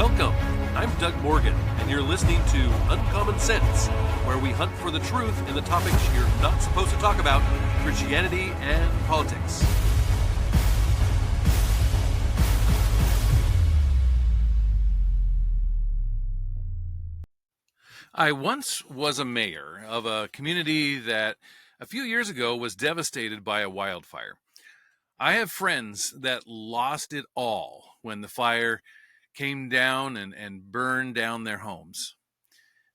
Welcome. I'm Doug Morgan, and you're listening to Uncommon Sense, where we hunt for the truth in the topics you're not supposed to talk about, Christianity and politics. I once was a mayor of a community that a few years ago was devastated by a wildfire. I have friends that lost it all when the fire came down and burned down their homes.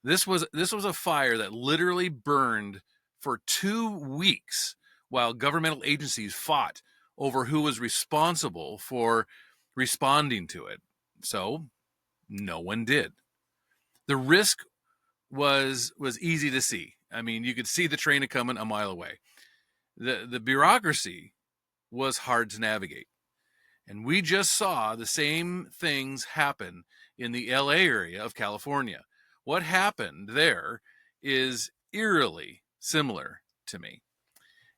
This was a fire that literally burned for 2 weeks while governmental agencies fought over who was responsible for responding to it. So no one did. The risk was easy to see. I mean, you could see the train coming a mile away. The bureaucracy was hard to navigate. And we just saw the same things happen in the LA area of California. What happened there is eerily similar to me.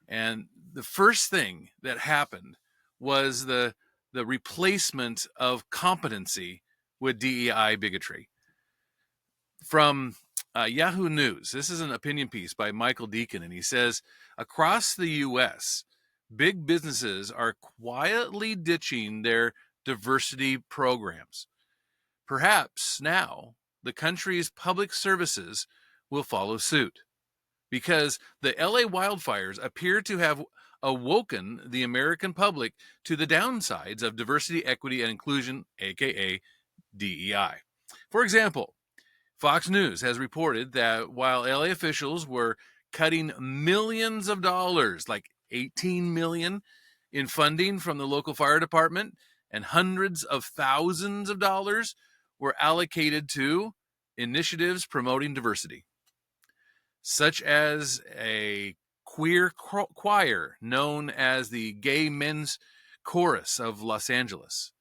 And the first thing that happened was the replacement of competency with DEI bigotry. From Yahoo News, this is an opinion piece by Michael Deacon, and he says, across the U.S., big businesses are quietly ditching their diversity programs. Perhaps now the country's public services will follow suit, because the LA wildfires appear to have awoken the American public to the downsides of diversity, equity, and inclusion, aka DEI. For example, Fox News has reported that while LA officials were cutting millions of dollars, like 18 million in funding from the local fire department, and hundreds of thousands of dollars were allocated to initiatives promoting diversity, such as a queer choir known as the Gay Men's Chorus of Los Angeles,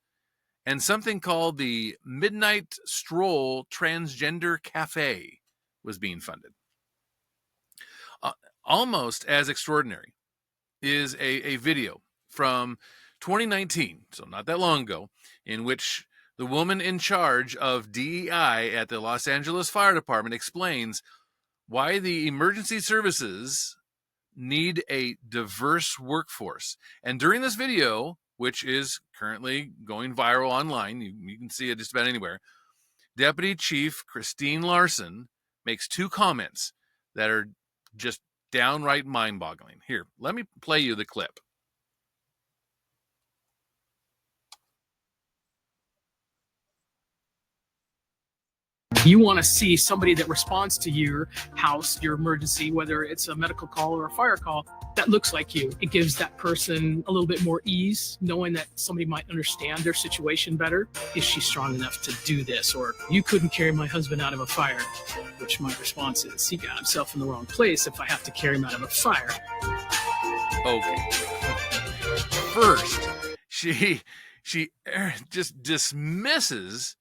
and something called the Midnight Stroll Transgender Cafe was being funded. Almost as extraordinary is a video from 2019, so not that long ago, in which the woman in charge of DEI at the Los Angeles Fire Department explains why the emergency services need a diverse workforce. And during this video, which is currently going viral online, you can see it just about anywhere, Deputy Chief Christine Larson makes 2 comments that are just downright mind-boggling. Here, let me play you the clip. You want to see somebody that responds to your house, your emergency, whether it's a medical call or a fire call, that looks like you. It gives that person a little bit more ease, knowing that somebody might understand their situation better. Is she strong enough to do this? Or, you couldn't carry my husband out of a fire, which my response is, he got himself in the wrong place if I have to carry him out of a fire. Okay. First, she just dismisses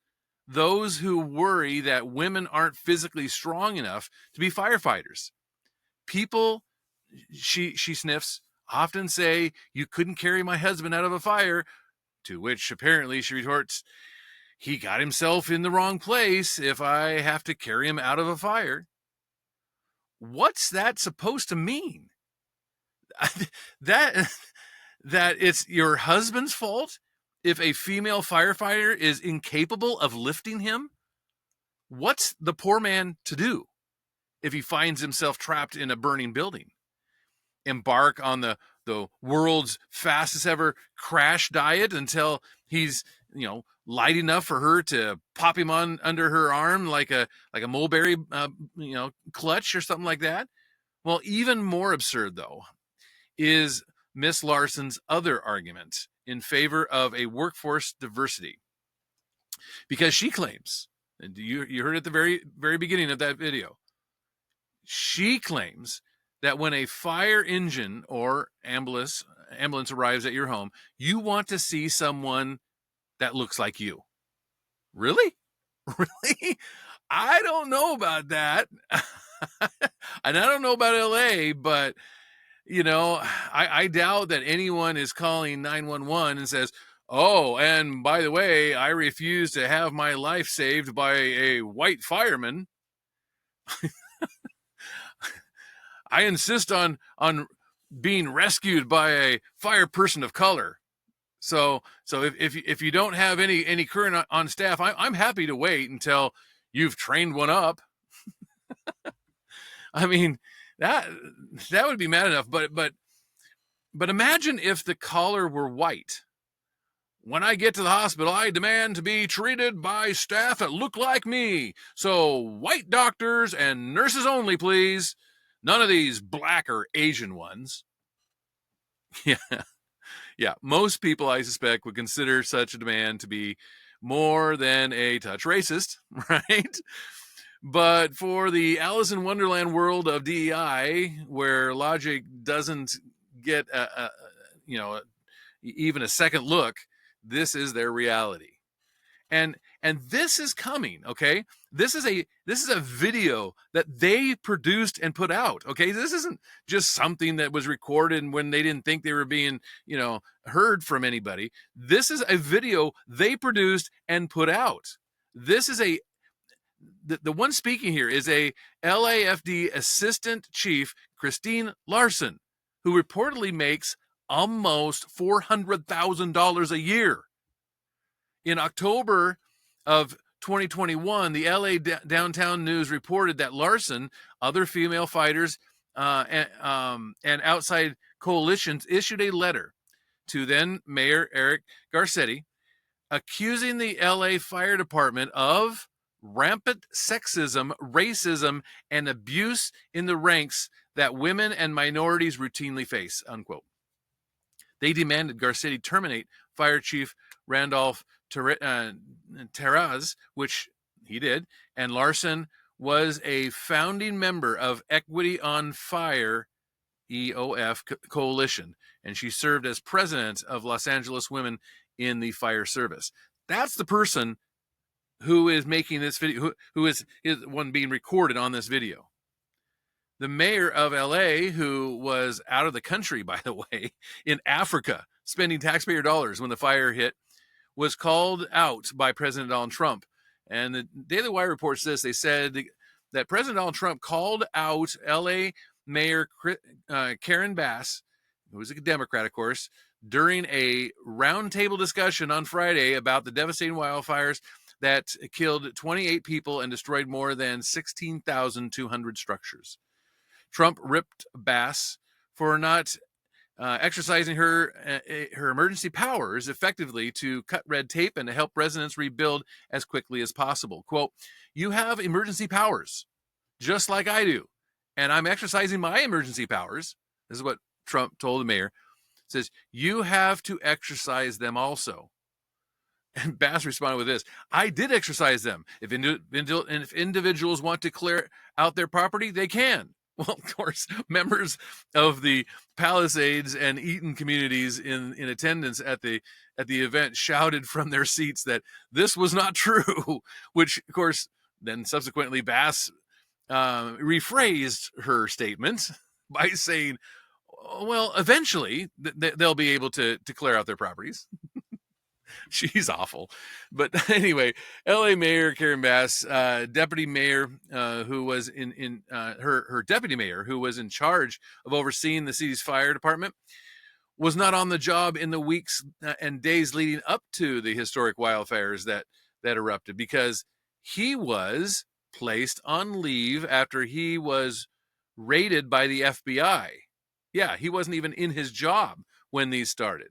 those who worry that women aren't physically strong enough to be firefighters. People, she sniffs, often say, you couldn't carry my husband out of a fire, to which apparently she retorts, he got himself in the wrong place if I have to carry him out of a fire. What's that supposed to mean? That it's your husband's fault if a female firefighter is incapable of lifting him? What's the poor man to do if he finds himself trapped in a burning building? Embark on the world's fastest ever crash diet until he's, light enough for her to pop him on under her arm like a mulberry, clutch or something like that? Well, even more absurd, though, is Miss Larson's other argument in favor of a workforce diversity, because she claims, and you heard at the very, very beginning of that video, she claims that when a fire engine or ambulance arrives at your home, you want to see someone that looks like you. Really? Really? I don't know about that. And I don't know about LA, but I doubt that anyone is calling 911 and says, Oh, and by the way, I refuse to have my life saved by a white fireman. I insist on being rescued by a fire person of color. So if you don't have any current on staff, I'm happy to wait until you've trained one up. I mean, that would be mad enough. But imagine if the caller were white. When I get to the hospital, I demand to be treated by staff that look like me. So white doctors and nurses only, please. None of these black or Asian ones. Yeah. Yeah. Most people, I suspect, would consider such a demand to be more than a touch racist, right? But for the Alice in Wonderland world of DEI, where logic doesn't get even a second look, this is their reality. And this is coming, okay? This is a video that they produced and put out, okay? This isn't just something that was recorded when they didn't think they were being, heard from anybody. This is a video they produced and put out. This is the one speaking here is a LAFD assistant chief, Christine Larson, who reportedly makes almost $400,000 a year. In October of 2021, the LA Downtown News reported that Larson, other female fighters, and outside coalitions issued a letter to then Mayor Eric Garcetti accusing the LA Fire Department of rampant sexism, racism, and abuse in the ranks that women and minorities routinely face, unquote. They demanded Garcetti terminate Fire Chief Randolph Terraz, which he did, and Larson was a founding member of Equity on Fire EOF coalition, and she served as president of Los Angeles Women in the Fire Service. That's the person who is making this video, who is one being recorded on this video. The mayor of LA, who was out of the country, by the way, in Africa, spending taxpayer dollars when the fire hit, was called out by President Donald Trump. And the Daily Wire reports this. They said that President Donald Trump called out LA Mayor Karen Bass, who was a Democrat, of course, during a roundtable discussion on Friday about the devastating wildfires that killed 28 people and destroyed more than 16,200 structures. Trump ripped Bass for not exercising her emergency powers effectively to cut red tape and to help residents rebuild as quickly as possible. Quote, "You have emergency powers, just like I do, and I'm exercising my emergency powers." This is what Trump told the mayor. It says, "You have to exercise them also." And Bass responded with this: "I did exercise them. If individuals want to clear out their property, they can." Well, of course, members of the Palisades and Eaton communities in attendance at the event shouted from their seats that this was not true, which, of course, then subsequently Bass rephrased her statement by saying, well, eventually they'll be able to clear out their properties. She's awful. But anyway, LA Mayor Karen Bass, deputy mayor who was her deputy mayor who was in charge of overseeing the city's fire department, was not on the job in the weeks and days leading up to the historic wildfires that erupted, because he was placed on leave after he was raided by the FBI. Yeah, he wasn't even in his job when these started.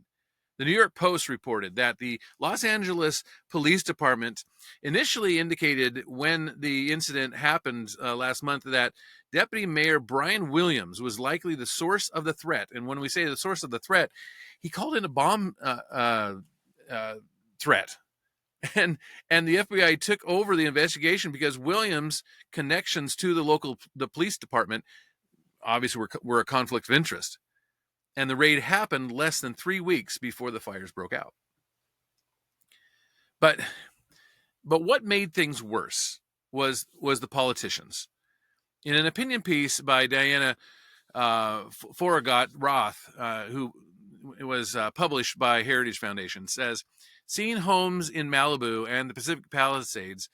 The New York Post reported that the Los Angeles Police Department initially indicated when the incident happened last month that Deputy Mayor Brian Williams was likely the source of the threat. And when we say the source of the threat, he called in a bomb threat. And the FBI took over the investigation because Williams' connections to the police department obviously were a conflict of interest. And the raid happened less than 3 weeks before the fires broke out. But what made things worse was the politicians. In an opinion piece by Diana Foragot Roth, who published by Heritage Foundation, says, seeing homes in Malibu and the Pacific Palisades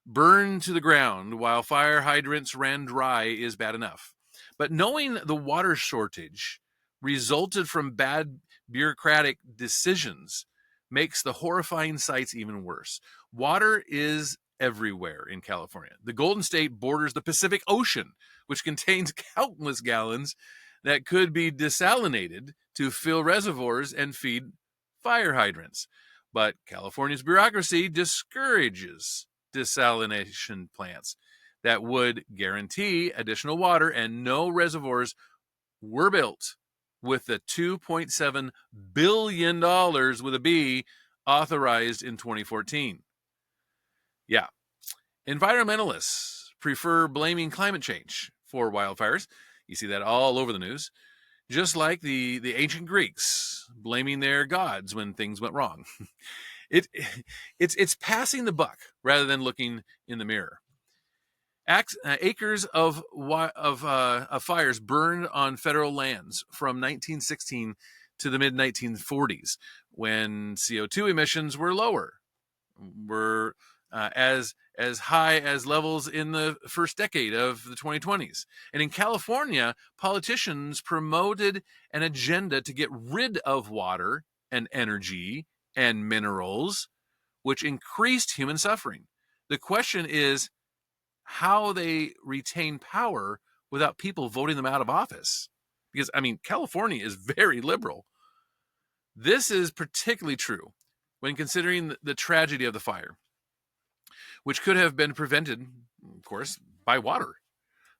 burned to the ground while fire hydrants ran dry is bad enough. But knowing the water shortage resulted from bad bureaucratic decisions makes the horrifying sights even worse. Water is everywhere in California. The Golden State borders the Pacific Ocean, which contains countless gallons that could be desalinated to fill reservoirs and feed fire hydrants. But California's bureaucracy discourages desalination plants that would guarantee additional water, and no reservoirs were built with the $2.7 billion with a B authorized in 2014. Yeah. Environmentalists prefer blaming climate change for wildfires. You see that all over the news, just like the ancient Greeks blaming their gods when things went wrong. It's passing the buck rather than looking in the mirror. Acres of fires burned on federal lands from 1916 to the mid-1940s, when CO2 emissions were lower, were as high as levels in the first decade of the 2020s. And in California, politicians promoted an agenda to get rid of water and energy and minerals, which increased human suffering. The question is how they retain power without people voting them out of office. Because, I mean, California is very liberal. This is particularly true when considering the tragedy of the fire, which could have been prevented, of course, by water.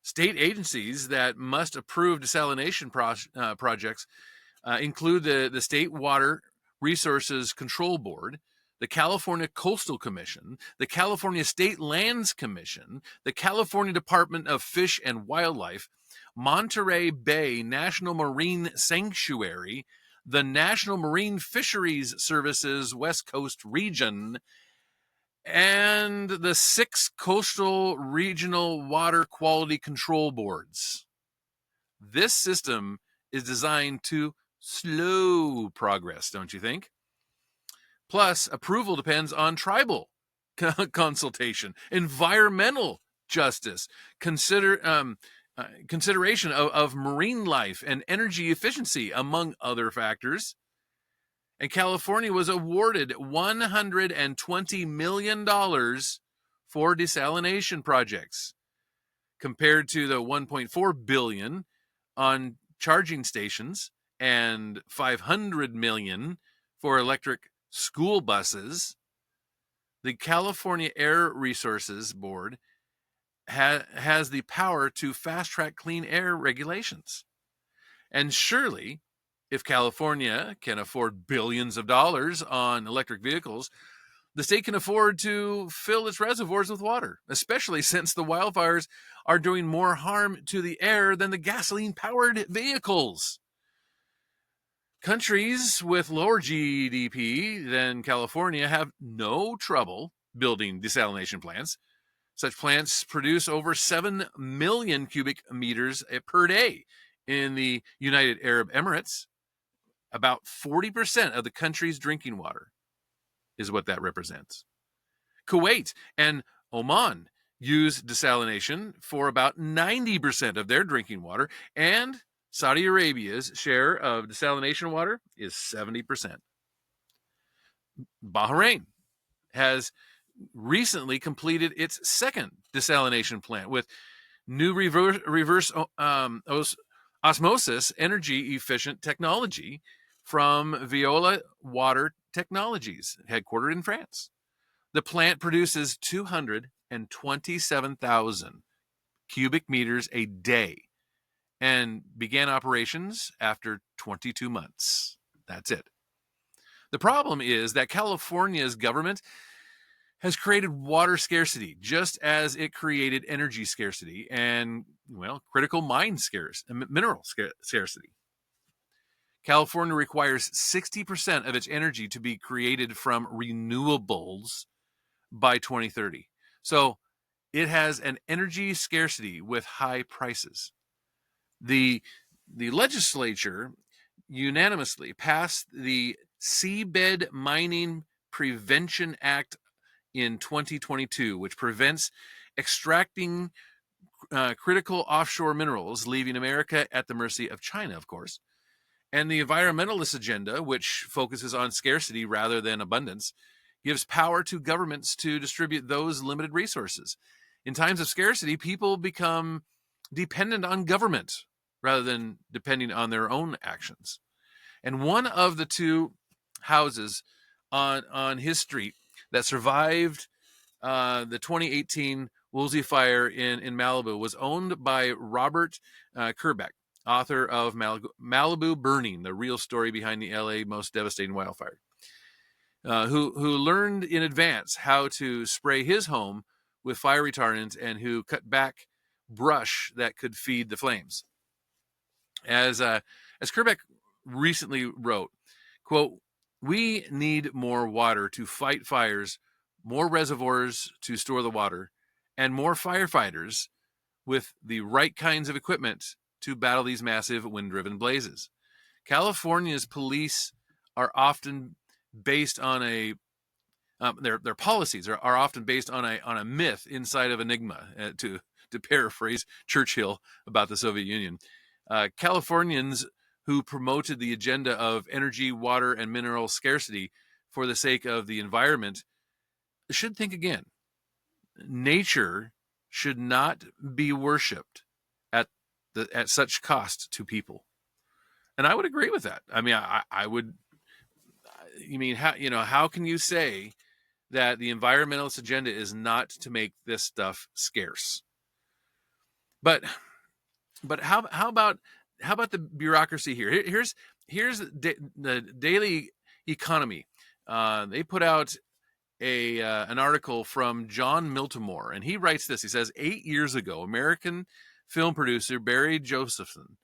State agencies that must approve desalination projects include the State Water Resources Control Board, the California Coastal Commission, the California State Lands Commission, the California Department of Fish and Wildlife, Monterey Bay National Marine Sanctuary, the National Marine Fisheries Services West Coast Region, and the 6 coastal regional water quality control boards. This system is designed to slow progress, don't you think? Plus, approval depends on tribal consultation, environmental justice, consideration of marine life and energy efficiency, among other factors. And California was awarded $120 million for desalination projects, compared to the $1.4 billion on charging stations and $500 million for electric school buses. The California Air Resources Board has the power to fast-track clean air regulations. And surely, if California can afford billions of dollars on electric vehicles, the state can afford to fill its reservoirs with water, especially since the wildfires are doing more harm to the air than the gasoline-powered vehicles. Countries with lower GDP than California have no trouble building desalination plants. Such plants produce over 7 million cubic meters per day in the United Arab Emirates. About 40% of the country's drinking water is what that represents. Kuwait and Oman use desalination for about 90% of their drinking water, and Saudi Arabia's share of desalination water is 70%. Bahrain has recently completed its second desalination plant with new reverse osmosis energy efficient technology from Veolia Water Technologies, headquartered in France. The plant produces 227,000 cubic meters a day and began operations after 22 months. That's it. The problem is that California's government has created water scarcity, just as it created energy scarcity and, well, critical mineral scarcity. California requires 60% of its energy to be created from renewables by 2030. So it has an energy scarcity with high prices. The legislature unanimously passed the Seabed Mining Prevention Act in 2022, which prevents extracting critical offshore minerals, leaving America at the mercy of China, of course. And the environmentalist agenda, which focuses on scarcity rather than abundance, gives power to governments to distribute those limited resources. In times of scarcity, people become dependent on government rather than depending on their own actions. And one of the two houses on his street that survived the 2018 Woolsey fire in Malibu was owned by Robert Kerbeck, author of Malibu Burning, the real story behind the LA most devastating wildfire, who learned in advance how to spray his home with fire retardant and who cut back brush that could feed the flames. As Kerbeck recently wrote, quote, "We need more water to fight fires, more reservoirs to store the water, and more firefighters with the right kinds of equipment to battle these massive wind-driven blazes. California's police are often based on their policies are often based on a myth inside of enigma, to paraphrase Churchill about the Soviet Union. Californians who promoted the agenda of energy, water, and mineral scarcity for the sake of the environment should think again. Nature should not be worshipped at such cost to people." And I would agree with that. I mean, I would. You mean, how can you say that the environmentalist agenda is not to make this stuff scarce? But how about the bureaucracy here? Here's the Daily Economy. They put out an article from John Miltimore, and he writes this. He says, 8 years ago, American film producer Barry Josephson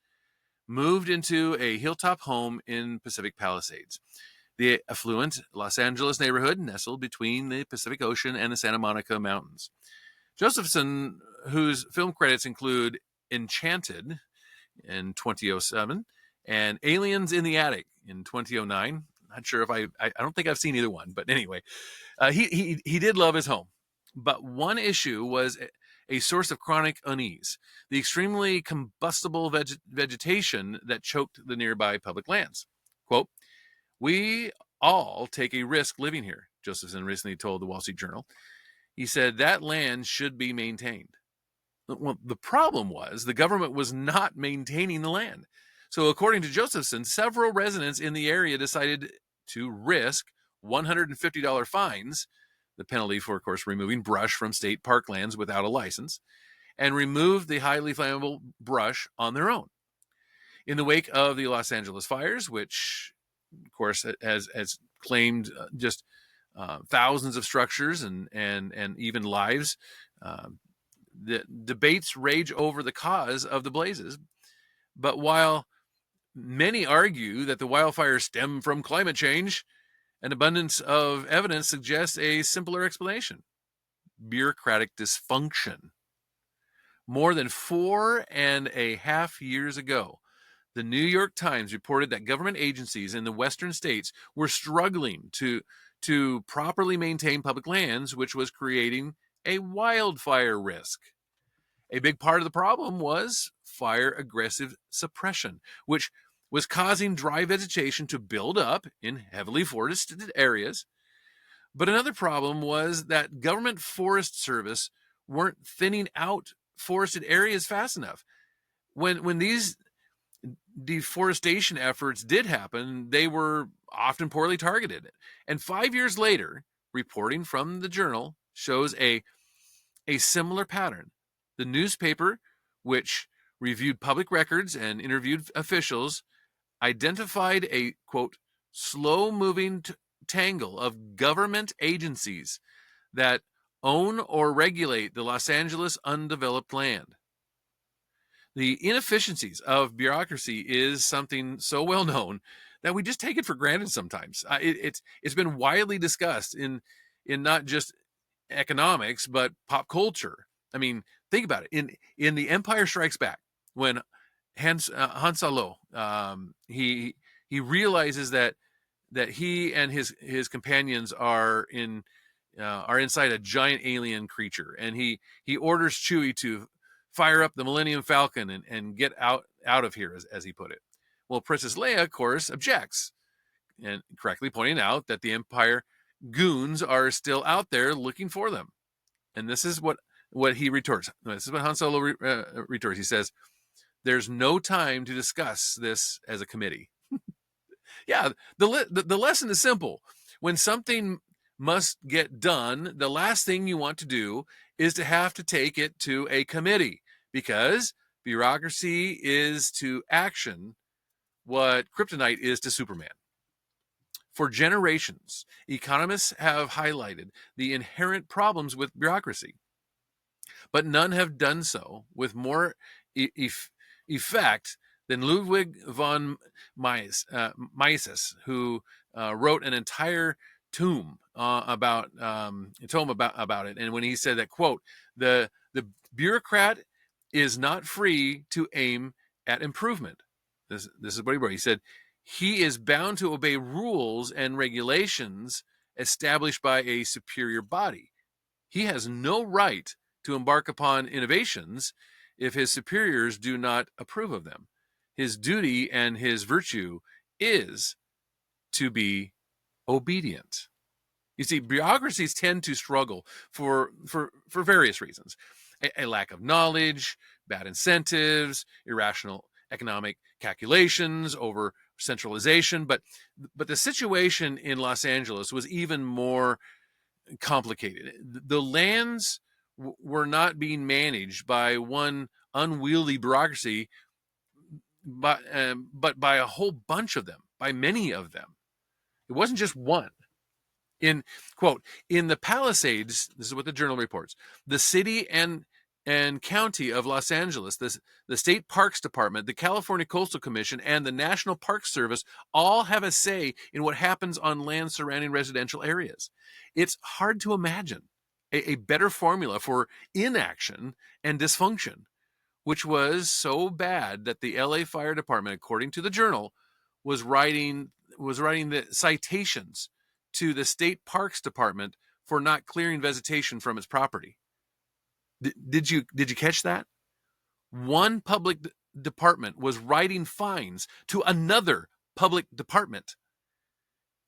moved into a hilltop home in Pacific Palisades, the affluent Los Angeles neighborhood nestled between the Pacific Ocean and the Santa Monica Mountains. Josephson, whose film credits include Enchanted in 2007 and Aliens in the Attic in 2009. Not sure if I don't think I've seen either one, but anyway, he did love his home. But one issue was a source of chronic unease: the extremely combustible vegetation that choked the nearby public lands. Quote, "We all take a risk living here," Josephson recently told the Wall Street Journal. He said that land should be maintained. Well, the problem was the government was not maintaining the land. So according to Josephson, several residents in the area decided to risk $150 fines, the penalty for, of course, removing brush from state parklands without a license, and remove the highly flammable brush on their own. In the wake of the Los Angeles fires, which, of course, has claimed just thousands of structures and even lives, the debates rage over the cause of the blazes. But while many argue that the wildfires stem from climate change, an abundance of evidence suggests a simpler explanation: bureaucratic dysfunction. More than 4.5 years ago, the New York Times reported that government agencies in the western states were struggling to properly maintain public lands, which was creating a wildfire risk. A big part of the problem was fire aggressive suppression, which was causing dry vegetation to build up in heavily forested areas. But another problem was that government forest service weren't thinning out forested areas fast enough. When these deforestation efforts did happen, they were often poorly targeted. And 5 years later, reporting from the Journal shows a similar pattern. The newspaper, which reviewed public records and interviewed officials, identified a, quote, slow-moving tangle of government agencies that own or regulate the Los Angeles undeveloped land. The inefficiencies of bureaucracy is something so well known that we just take it for granted sometimes. It's been widely discussed in not just economics but pop culture. I mean, think about it. In The Empire Strikes Back, when Han Solo he he realizes that he and his companions are inside a giant alien creature, and he orders Chewie to fire up the Millennium Falcon and get out of here, as he put it. Well, Princess Leia, of course, objects, and correctly pointing out that the Empire goons are still out there looking for them. And this is what he retorts. This is what Han Solo retorts. He says, "There's no time to discuss this as a committee." Yeah, the lesson is simple. When something must get done, the last thing you want to do is to have to take it to a committee, because bureaucracy is to action what kryptonite is to Superman. For generations, economists have highlighted the inherent problems with bureaucracy, but none have done so with more effect than Ludwig von Mises, who wrote an entire tome about it. And when he said that, quote, the bureaucrat is not free to aim at improvement. This is what he wrote. He said, he is bound to obey rules and regulations established by a superior body. He has no right to embark upon innovations if his superiors do not approve of them. His duty and his virtue is to be obedient. You see, bureaucracies tend to struggle for various reasons. A lack of knowledge, bad incentives, irrational economic calculations, over centralization. But the situation in Los Angeles was even more complicated. The lands were not being managed by one unwieldy bureaucracy, but by a whole bunch of them, by many of them. It wasn't just one. In the Palisades, this is what the Journal reports, the city and county of Los Angeles, the State Parks Department, the California Coastal Commission, and the National Park Service all have a say in what happens on land surrounding residential areas. It's hard to imagine a better formula for inaction and dysfunction, which was so bad that the LA Fire Department, according to the Journal, was writing the citations to the State Parks Department for not clearing vegetation from its property. Did you catch that? One public department was writing fines to another public department,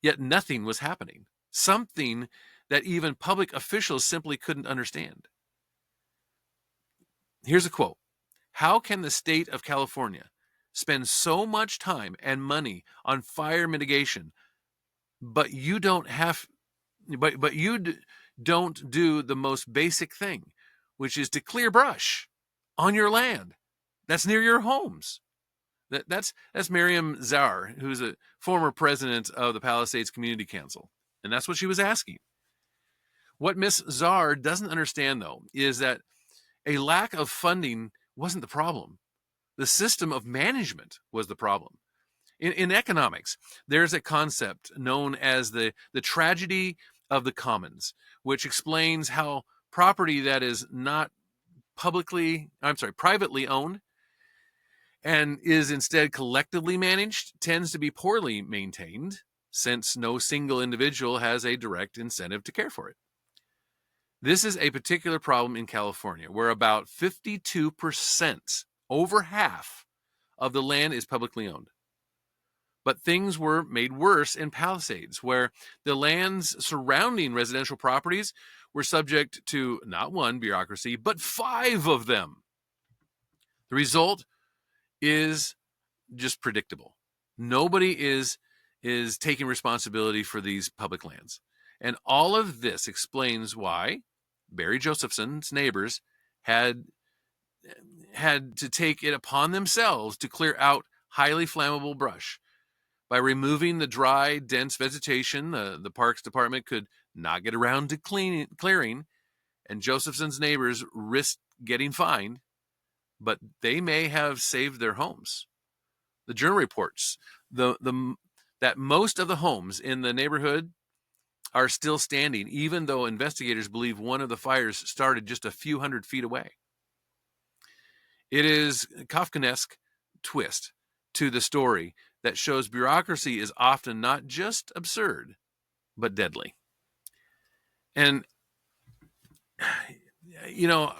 yet nothing was happening. Something that even public officials simply couldn't understand. Here's a quote. How can the state of California spend so much time and money on fire mitigation, but you don't do the most basic thing, which is to clear brush on your land that's near your homes? That's Miriam Zar, who's a former president of the Palisades Community Council, and that's what she was asking. What Miss Zar doesn't understand, though, is that a lack of funding wasn't the problem. The system of management was the problem. In economics, there's a concept known as the tragedy of the commons, which explains how property that is not privately owned and is instead collectively managed tends to be poorly maintained, since no single individual has a direct incentive to care for it. This is a particular problem in California, where about 52%, over half, of the land is publicly owned. But things were made worse in Palisades, where the lands surrounding residential properties were subject to not one bureaucracy, but 5 of them. The result is just predictable. Nobody is taking responsibility for these public lands. And all of this explains why Barry Josephson's neighbors had to take it upon themselves to clear out highly flammable brush. By removing the dry, dense vegetation, the Parks Department could not get around to clearing, and Josephson's neighbors risked getting fined, but they may have saved their homes. The Journal reports that most of the homes in the neighborhood are still standing, even though investigators believe one of the fires started just a few hundred feet away. It is a Kafkaesque twist to the story that shows bureaucracy is often not just absurd, but deadly. And you know,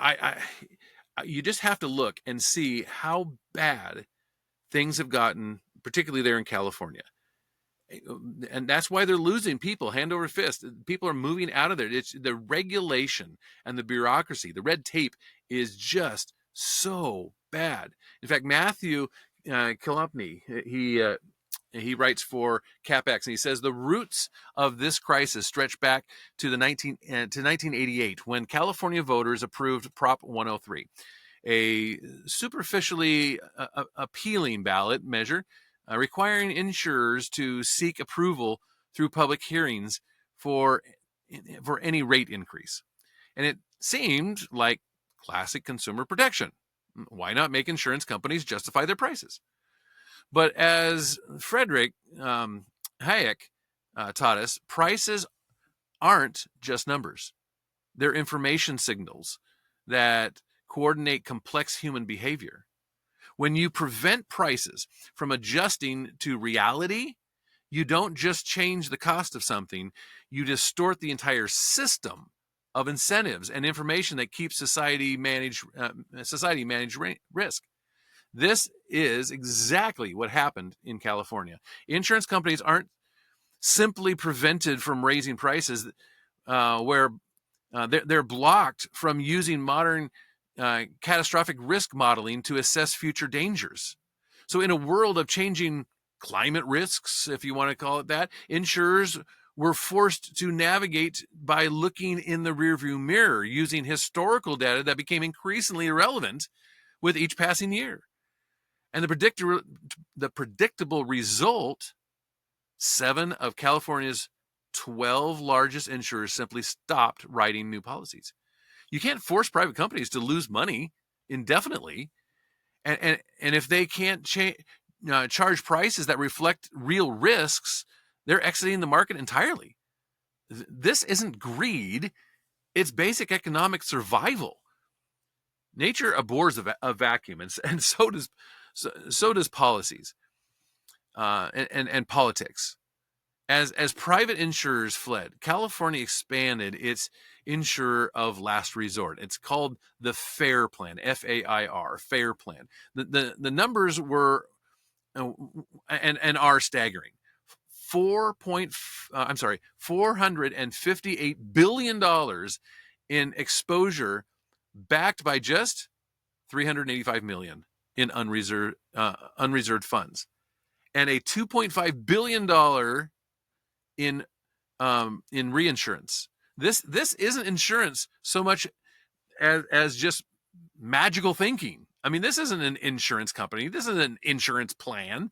you just have to look and see how bad things have gotten, particularly there in California. And that's why they're losing people hand over fist. People are moving out of there. It's the regulation and the bureaucracy, the red tape is just so bad. In fact, Matthew Killumpney, he writes for CapEx, and he says the roots of this crisis stretch back to 1988, when California voters approved Prop 103, a superficially appealing ballot measure requiring insurers to seek approval through public hearings for any rate increase. And it seemed like classic consumer protection. Why not make insurance companies justify their prices? But as Frederick Hayek taught us, prices aren't just numbers. They're information signals that coordinate complex human behavior. When you prevent prices from adjusting to reality, you don't just change the cost of something, you distort the entire system of incentives and information that keeps society manage risk. This is exactly what happened in California. Insurance companies aren't simply prevented from raising prices, where they're blocked from using modern catastrophic risk modeling to assess future dangers. So in a world of changing climate risks, if you want to call it that, insurers were forced to navigate by looking in the rearview mirror, using historical data that became increasingly irrelevant with each passing year. And the predictable result, 7 of California's 12 largest insurers simply stopped writing new policies. You can't force private companies to lose money indefinitely. And if they can't charge prices that reflect real risks, they're exiting the market entirely. This isn't greed. It's basic economic survival. Nature abhors a vacuum, and so does policies and politics. As private insurers fled, California expanded its insurer of last resort. It's called the FAIR Plan, FAIR, FAIR Plan. The numbers were and are staggering. $458 billion in exposure, backed by just $385 million in unreserved funds, and a $2.5 billion in reinsurance. This isn't insurance so much as just magical thinking. I mean, this isn't an insurance company. This isn't an insurance plan.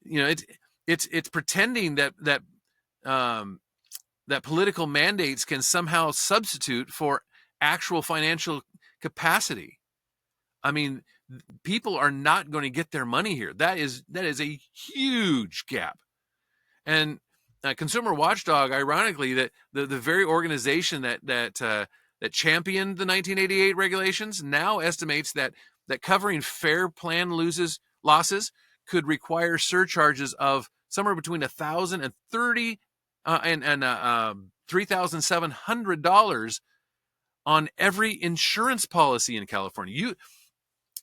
You know, it's pretending that political mandates can somehow substitute for actual financial capacity. I mean, people are not going to get their money here. That is a huge gap. And Consumer Watchdog, ironically, that the very organization that championed the 1988 regulations, now estimates that covering FAIR Plan losses could require surcharges of somewhere between $1,000 and $3,700 on every insurance policy in California.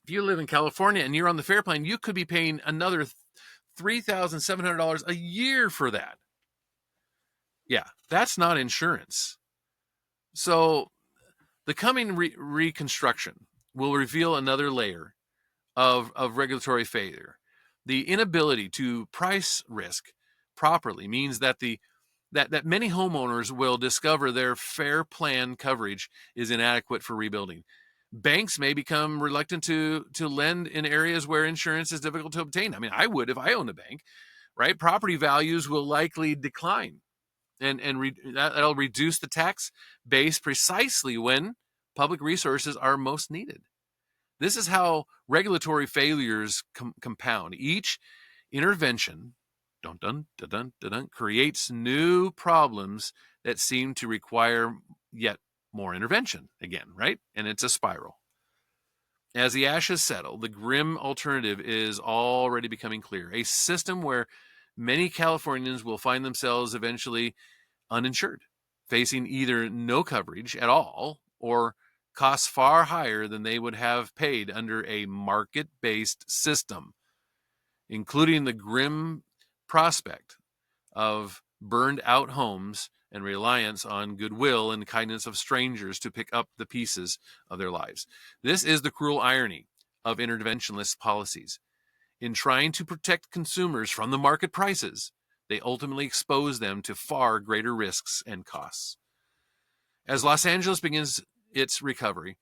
If you live in California and you're on the FAIR Plan, you could be paying another $3,700 a year for that. Yeah, that's not insurance. So the coming reconstruction will reveal another layer of regulatory failure. The inability to price risk properly means that that many homeowners will discover their FAIR Plan coverage is inadequate for rebuilding. Banks may become reluctant to lend in areas where insurance is difficult to obtain. I mean, I would if I owned a bank, right? Property values will likely decline, and that'll reduce the tax base precisely when public resources are most needed. This is how regulatory failures compound. Each intervention creates new problems that seem to require yet more intervention again, right? And it's a spiral. As the ashes settle, the grim alternative is already becoming clear. A system where many Californians will find themselves eventually uninsured, facing either no coverage at all or costs far higher than they would have paid under a market-based system, including the grim prospect of burned out homes and reliance on goodwill and kindness of strangers to pick up the pieces of their lives. This is the cruel irony of interventionist policies. In trying to protect consumers from the market prices, they ultimately expose them to far greater risks and costs. As Los Angeles begins its recovery,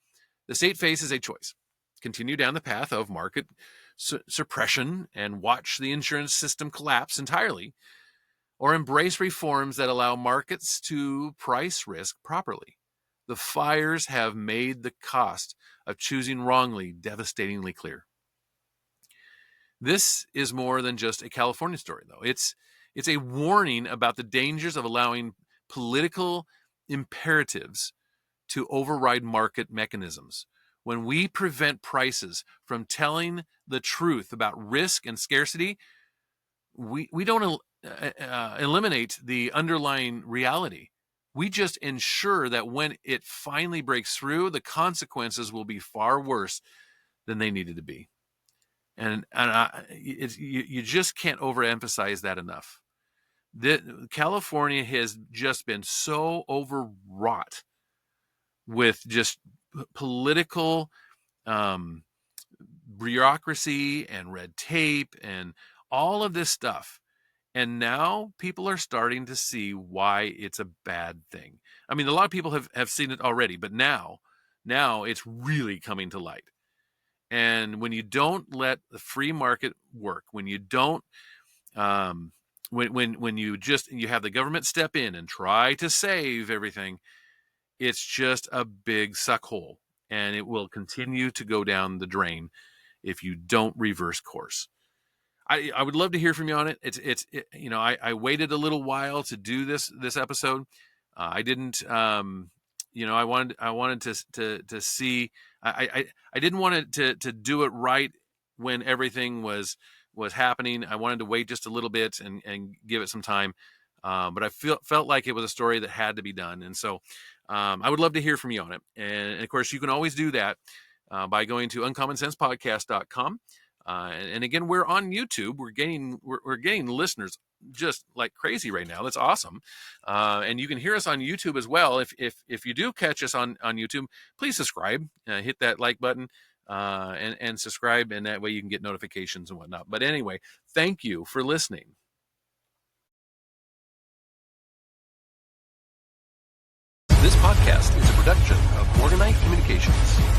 the state faces a choice: continue down the path of market suppression and watch the insurance system collapse entirely, or embrace reforms that allow markets to price risk properly. The fires have made the cost of choosing wrongly devastatingly clear. This is more than just a California story, though. It's a warning about the dangers of allowing political imperatives to override market mechanisms. When we prevent prices from telling the truth about risk and scarcity, we don't eliminate the underlying reality. We just ensure that when it finally breaks through, the consequences will be far worse than they needed to be. And you just can't overemphasize that enough. California has just been so overwrought with just political bureaucracy and red tape and all of this stuff. And now people are starting to see why it's a bad thing. I mean, a lot of people have seen it already, but now it's really coming to light. And when you don't let the free market work, when you don't, when you have the government step in and try to save everything, it's just a big suck hole, and it will continue to go down the drain if you don't reverse course. I would love to hear from you on it. I waited a little while to do this episode. I didn't, I wanted to see. I didn't want to do it right when everything was happening. I wanted to wait just a little bit and give it some time. But I felt like it was a story that had to be done, and so I would love to hear from you on it. And of course, you can always do that by going to uncommonsensepodcast.com. And again, we're on YouTube. We're getting listeners just like crazy right now. That's awesome. And you can hear us on YouTube as well. If you do catch us on YouTube, please subscribe, hit that like button, and subscribe. And that way you can get notifications and whatnot. But anyway, thank you for listening. This podcast is a production of Organite Communications.